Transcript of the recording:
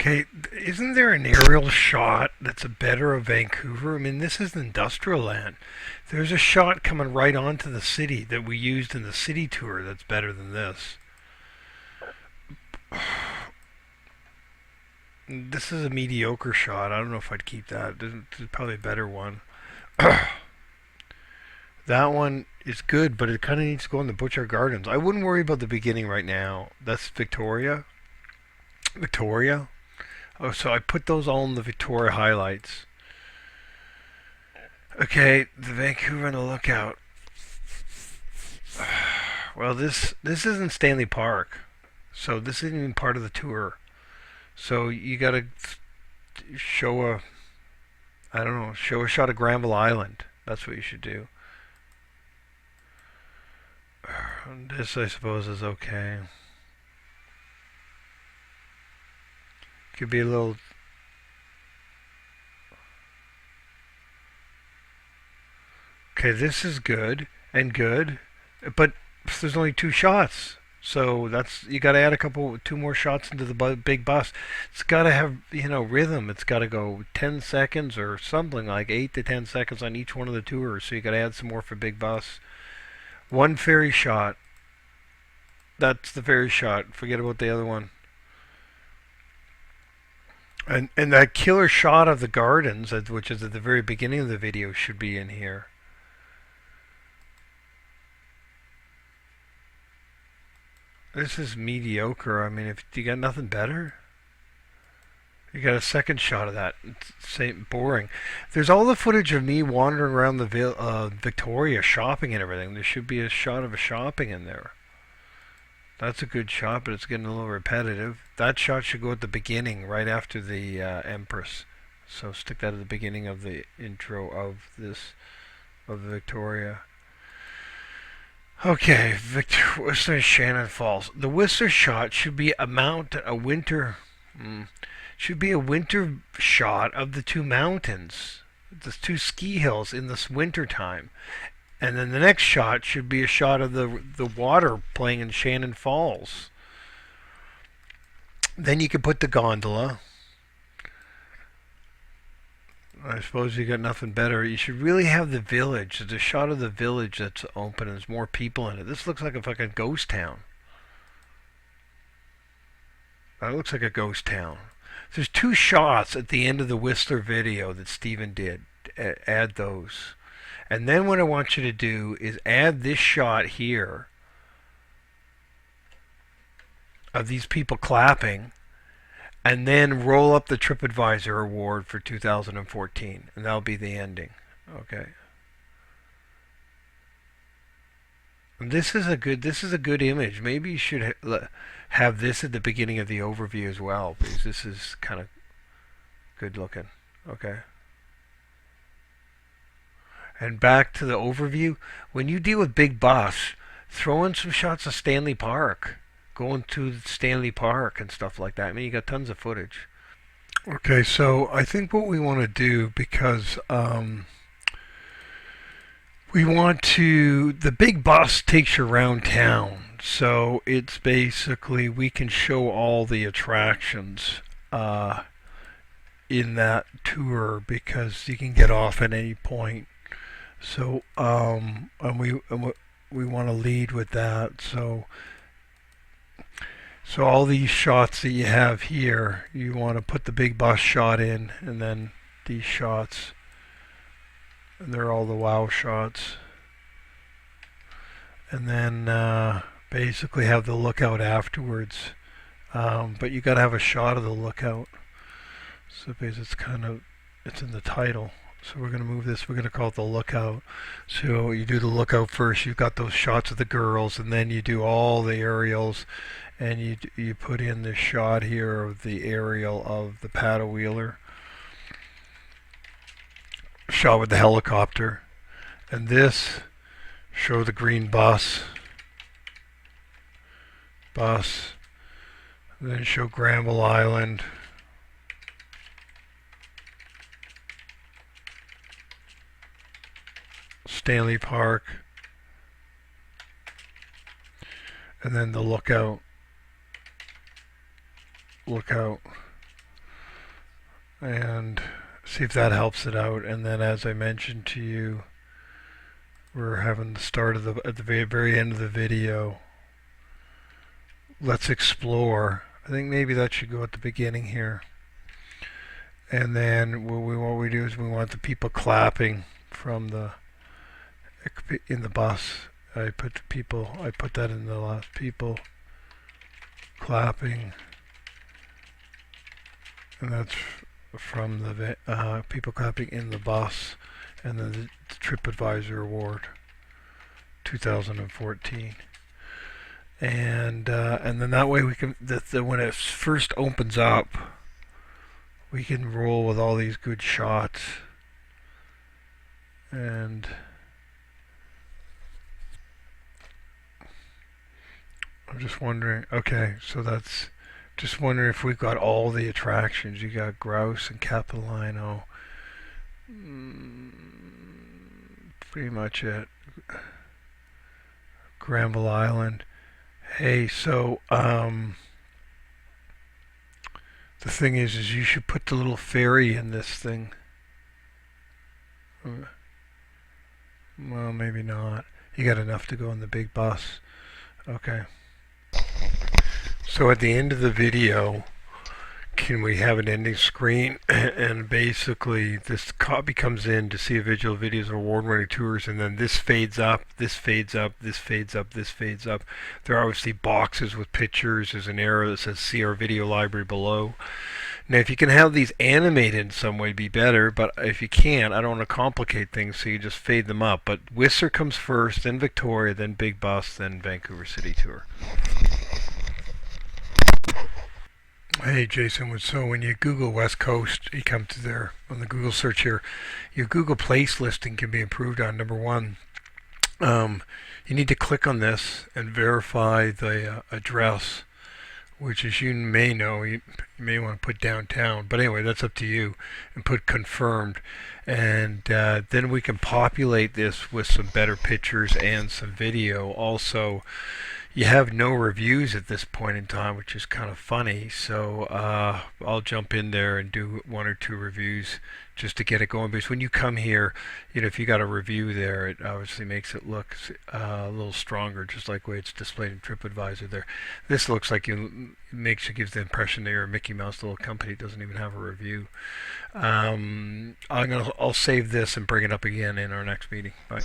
Okay, isn't there an aerial shot that's a better of Vancouver? I mean, this is industrial land. There's a shot coming right onto the city that we used in the city tour that's better than this. This is a mediocre shot. I don't know if I'd keep that. There's probably a better one. That one is good, but it kind of needs to go in the Butcher Gardens. I wouldn't worry about the beginning right now. That's Victoria. Victoria. Oh, so I put those all in the Victoria highlights. Okay, the Vancouver and the Lookout. Well, this isn't Stanley Park, so this isn't even part of the tour. So you gotta show a, I don't know, show a shot of Granville Island. That's what you should do. This, I suppose, is okay. Could be a little. Okay, this is good and good, but there's only two shots. So that's you got to add two more shots into the big bus. It's got to have rhythm. It's got to go 10 seconds or something like 8 to 10 seconds on each one of the tours. So you got to add some more for big bus. One ferry shot. That's the ferry shot. Forget about the other one. And that killer shot of the gardens, which is at the very beginning of the video, should be in here. This is mediocre. I mean, if you got nothing better, you got a second shot of that. It's boring. There's all the footage of me wandering around the Victoria shopping and everything. There should be a shot of a shopping in there. That's a good shot, but it's getting a little repetitive. That shot should go at the beginning, right after the Empress. So stick that at the beginning of the intro of the Victoria. Okay, Whistler and Shannon Falls. The Whistler shot should be a winter. Should be a winter shot of the two mountains, the two ski hills in this winter time. And then the next shot should be a shot of the water playing in Shannon Falls. Then you could put the gondola. I suppose you got nothing better. You should really have the village. There's a shot of the village that's open and there's more people in it. This looks like a fucking ghost town. That looks like a ghost town. There's two shots at the end of the Whistler video that Steven did. Add those. And then what I want you to do is add this shot here of these people clapping, and then roll up the TripAdvisor award for 2014, and that'll be the ending. Okay. And this is a good image. Maybe you should have this at the beginning of the overview as well, because this is kind of good looking. Okay. And back to the overview. When you deal with Big Bus, throw in some shots of Stanley Park. Going to Stanley Park and stuff like that. I mean, you got tons of footage. Okay, so I think what we want to do, because we want to, the Big Bus takes you around town. So it's basically, we can show all the attractions in that tour, because you can get off at any point. So, and we want to lead with that. So all these shots that you have here, you want to put the Big Bus shot in, and then these shots, and they're all the wow shots. And then basically have the lookout afterwards. But you got to have a shot of the lookout. So because it's in the title. So we're going to move this, we're going to call it the lookout. So you do the lookout first, you've got those shots of the girls, and then you do all the aerials, and you put in this shot here of the aerial of the paddle wheeler. Shot with the helicopter. And this, show the green bus. And then show Granville Island. Stanley Park, and then the lookout. and see if that helps it out. And then, as I mentioned to you, we're having the start of at the very end of the video. Let's explore. I think maybe that should go at the beginning here. And then what we do is we want the people clapping from in the bus. I put that in the last, people clapping, and that's from the people clapping in the bus, and then the TripAdvisor Award 2014. And then that way we can, when it first opens up, we can roll with all these good shots. And I'm just wondering, okay, so that's, just wondering if we've got all the attractions. You got Grouse and Capilano. Pretty much it. Granville Island. Hey, so the thing is you should put the little ferry in this thing. Well, maybe not. You got enough to go in the big bus. Okay. So at the end of the video, can we have an ending screen? And basically this copy comes in to see a visual videos of award-winning tours, and then this fades up, this fades up, this fades up, this fades up. There are obviously boxes with pictures. There's an arrow that says see our video library below. Now if you can have these animated in some way, it'd be better, but if you can't, I don't want to complicate things, so you just fade them up. But Whistler comes first, then Victoria, then Big Bus, then Vancouver City Tour. Hey Jason, so when you Google West Coast, you come to there on the Google search here. Your Google Place listing can be improved on. Number one, you need to click on this and verify the address, which, as you may know, you may want to put downtown. But anyway, that's up to you. And put confirmed. And then we can populate this with some better pictures and some video. Also, you have no reviews at this point in time, which is kind of funny. So I'll jump in there and do 1 or 2 reviews just to get it going. Because when you come here, if you got a review there, it obviously makes it look a little stronger, just like the way it's displayed in TripAdvisor there. This looks like gives the impression that you're a Mickey Mouse little company. It doesn't even have a review. I'll save this and bring it up again in our next meeting. Bye.